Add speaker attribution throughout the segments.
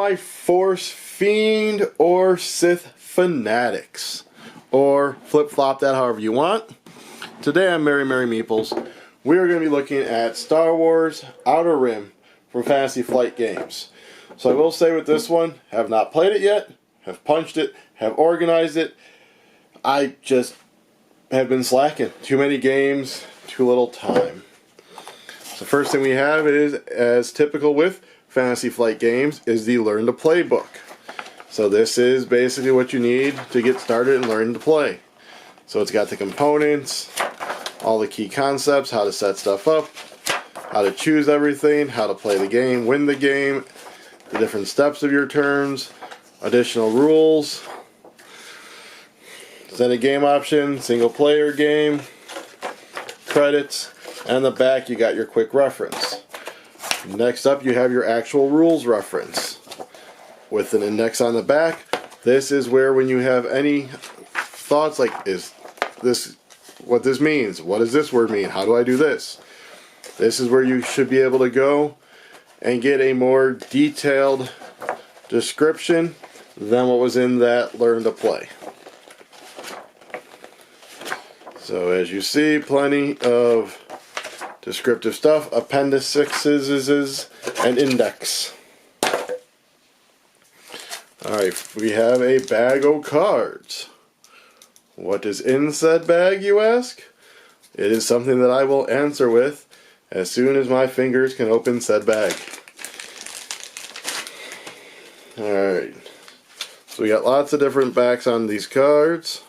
Speaker 1: my Force Fiend or Sith fanatics, or flip-flop that however you want. Today on Merry Merry Meeples, we are going to be looking at Star Wars Outer Rim from Fantasy Flight Games. So I will say with this one, have not played it yet, have punched it, have organized it. I just have been slacking. Too many games, too little time. So first thing we have is, as typical with Fantasy Flight Games, is the Learn to Play book. So this is basically what you need to get started and learn to play. So it's got the components, all the key concepts, how to set stuff up, how to choose everything, how to play the game, win the game, the different steps of your turns, additional rules, extended game option, single player game, credits, and in the back you got your quick reference. Next up you have your actual rules reference with an index on the back. This is where when you have any thoughts like, is this what this means? What does this word mean? How do I do this? This is where you should be able to go and get a more detailed description than what was in that Learn to Play. So as you see, plenty of descriptive stuff, appendices, and index. Alright, we have a bag of cards. What is in said bag, you ask? It is something that I will answer with as soon as my fingers can open said bag. Alright, so we got lots of different backs on these cards.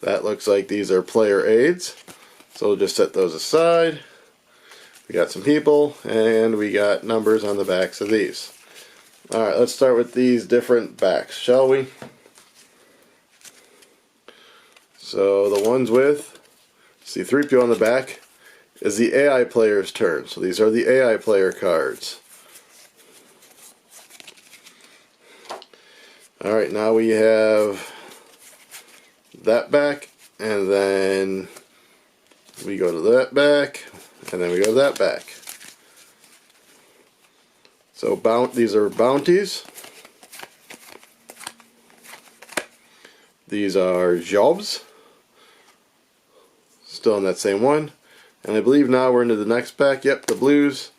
Speaker 1: That looks like these are player aids, so we'll just set those aside. We got some people, and we got numbers on the backs of these. Alright, let's start with these different backs, shall we? So the ones with C-3PO on the back is the AI player's turn. So these are the AI player cards. Alright, now we have that back, and then we go to that back, and then we go to that back. So these are bounties. These are jobs. Still in that same one. And I believe now we're into the next pack. Yep, the blues.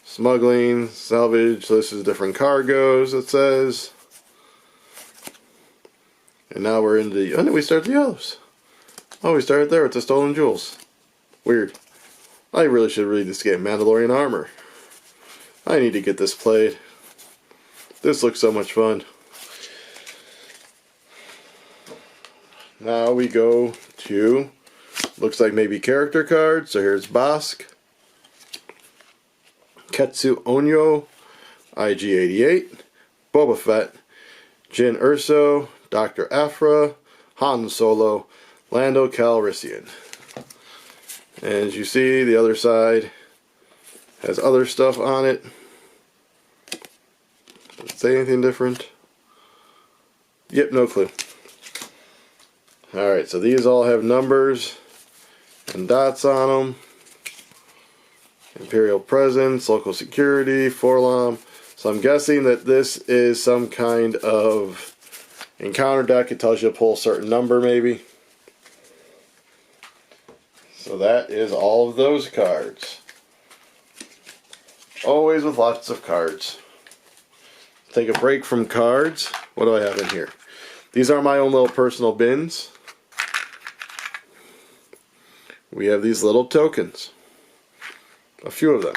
Speaker 1: Smuggling, salvage. So this is different cargoes, it says. And now we're into the... Oh no, we started the yellows. Oh, we started there with the stolen jewels. Weird. I really should read this game. Mandalorian armor. I need to get this played. This looks so much fun. Now we go to, looks like maybe character cards. So here's Bosk, Ketsu Onyo, IG-88, Boba Fett, Jyn Erso, Dr. Aphra, Han Solo, Lando Calrissian. And as you see, the other side has other stuff on it. Does it say anything different? Yep, no clue. Alright, so these all have numbers and dots on them. Imperial Presence, Local Security, Forlom. So I'm guessing that this is some kind of encounter deck. It tells you to pull a certain number maybe. So that is all of those cards. Always with lots of cards. Take a break from cards. What do I have in here? These are my own little personal bins. We have these little tokens. A few of them.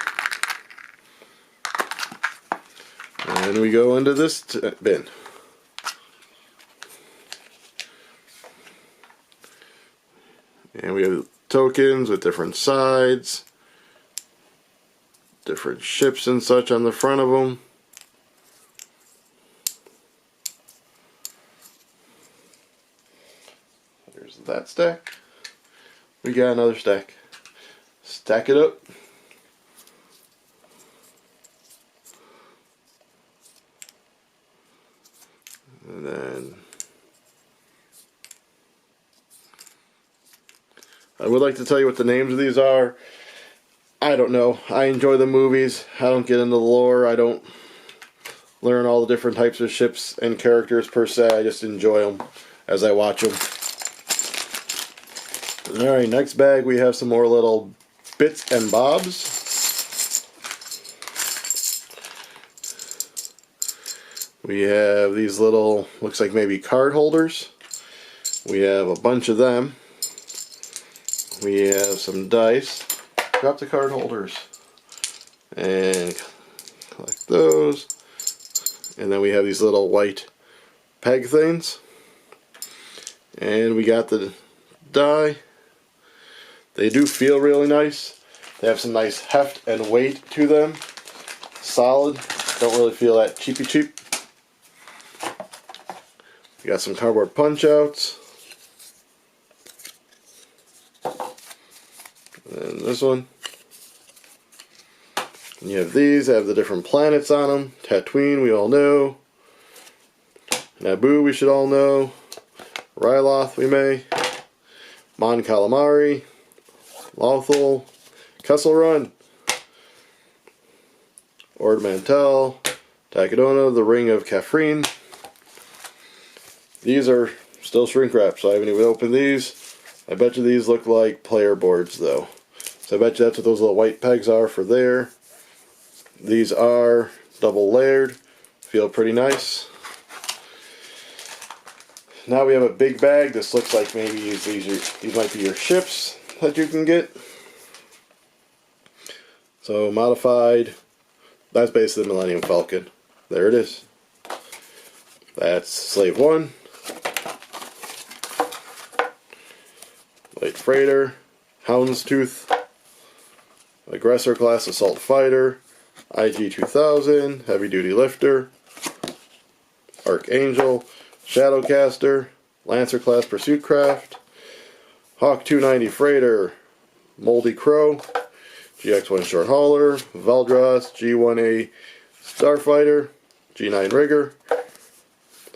Speaker 1: And we go into this bin. And we have tokens with different sides, different ships and such on the front of them. There's that stack. We got another stack. Stack it up. And then I would like to tell you what the names of these are. I don't know. I enjoy the movies. I don't get into the lore. I don't learn all the different types of ships and characters per se. I just enjoy them as I watch them. Alright, next bag we have some more little bits and bobs. We have these little, looks like maybe card holders. We have a bunch of them. We have some dice. Drop the card holders. And collect those. And then we have these little white peg things. And we got the die. They do feel really nice. They have some nice heft and weight to them. Solid. Don't really feel that cheapy cheap. We got some cardboard punch outs. And this one. And you have these, they have the different planets on them. Tatooine, we all know. Naboo, we should all know. Ryloth, we may. Mon Calamari. Lothal. Kessel Run. Ord Mantell. Takadona, the Ring of Kafrene. These are still shrink wrap, so I haven't even opened these. I bet you these look like player boards though. So I bet you that's what those little white pegs are for there. These are double layered. Feel pretty nice. Now we have a big bag. This looks like maybe these might be your ships that you can get. So modified. That's basically the Millennium Falcon. There it is. That's Slave 1. Light Freighter, Houndstooth, Aggressor Class Assault Fighter, IG-2000, Heavy Duty Lifter, Archangel, Shadowcaster, Lancer Class Pursuit Craft, Hawk 290 Freighter, Moldy Crow, GX-1 Short Hauler, Veldros, G-1A Starfighter, G-9 Rigger,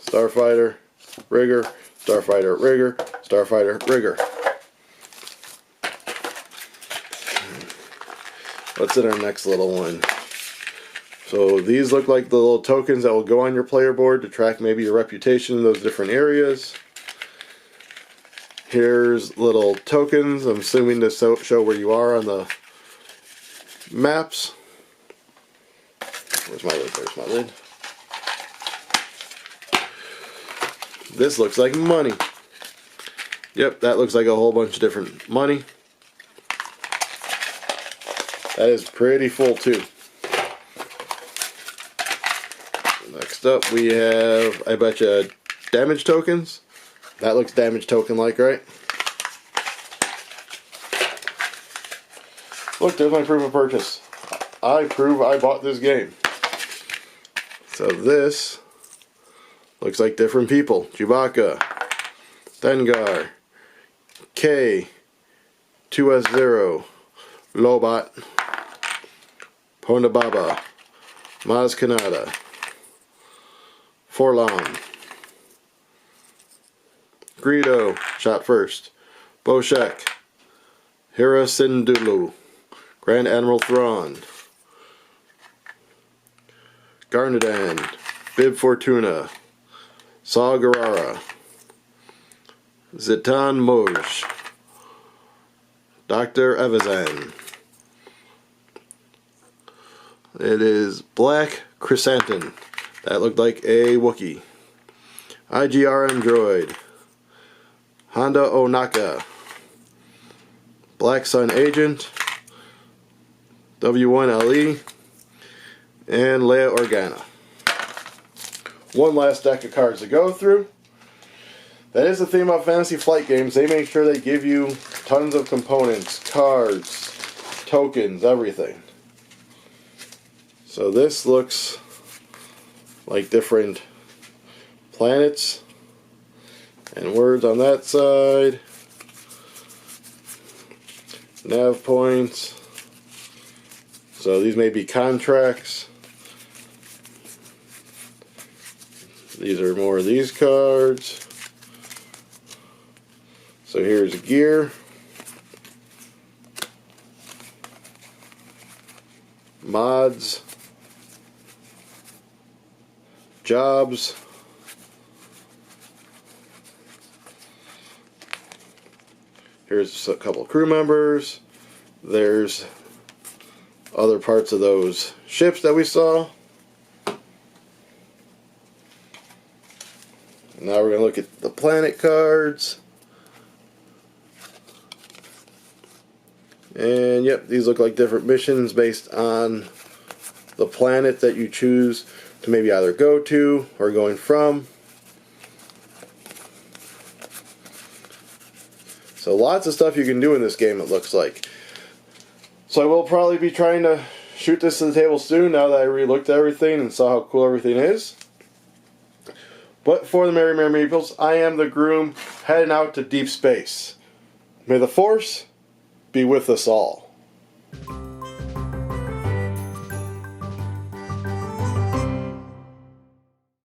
Speaker 1: Starfighter, Rigger, Starfighter, Rigger, Starfighter, Rigger. What's in our next little one? So these look like the little tokens that will go on your player board to track maybe your reputation in those different areas. Here's little tokens, I'm assuming to show where you are on the maps. Where's my lid? There's my lid. This looks like money. Yep, that looks like a whole bunch of different money. That is pretty full too. Next up we have, I bet you, damage tokens. That looks damage token like, right? Look, there's my proof of purchase. I prove I bought this game. So this looks like different people. Chewbacca, Dengar, K, 2S0, Lobot, Ponda Baba, Maz Kanata, Forlom, Greedo, shot first, Boshek, Hera Syndulla, Grand Admiral Thrawn, Garnadan, Bib Fortuna, Saw Gerrera, Zitan Moj, Dr. Evazan. It is Black Chrysanthemum. That looked like a Wookiee. IGRM Droid. Honda Onaka. Black Sun Agent. W1LE. And Leia Organa. One last deck of cards to go through. That is the theme of Fantasy Flight games. They make sure they give you tons of components, cards, tokens, everything. So this looks like different planets and words on that side. Nav points. So these may be contracts. These are more of these cards. So here's gear. mods, jobs, here's a couple of crew members, there's other parts of those ships that we saw. Now we're going to look at the planet cards. And yep, these look like different missions based on the planet that you choose to maybe either go to or going from. So lots of stuff you can do in this game, it looks like. So I will probably be trying to shoot this to the table soon now that I re-looked at everything and saw how cool everything is. But for the Merry Meeples, I am the groom heading out to deep space. May the Force be with us all.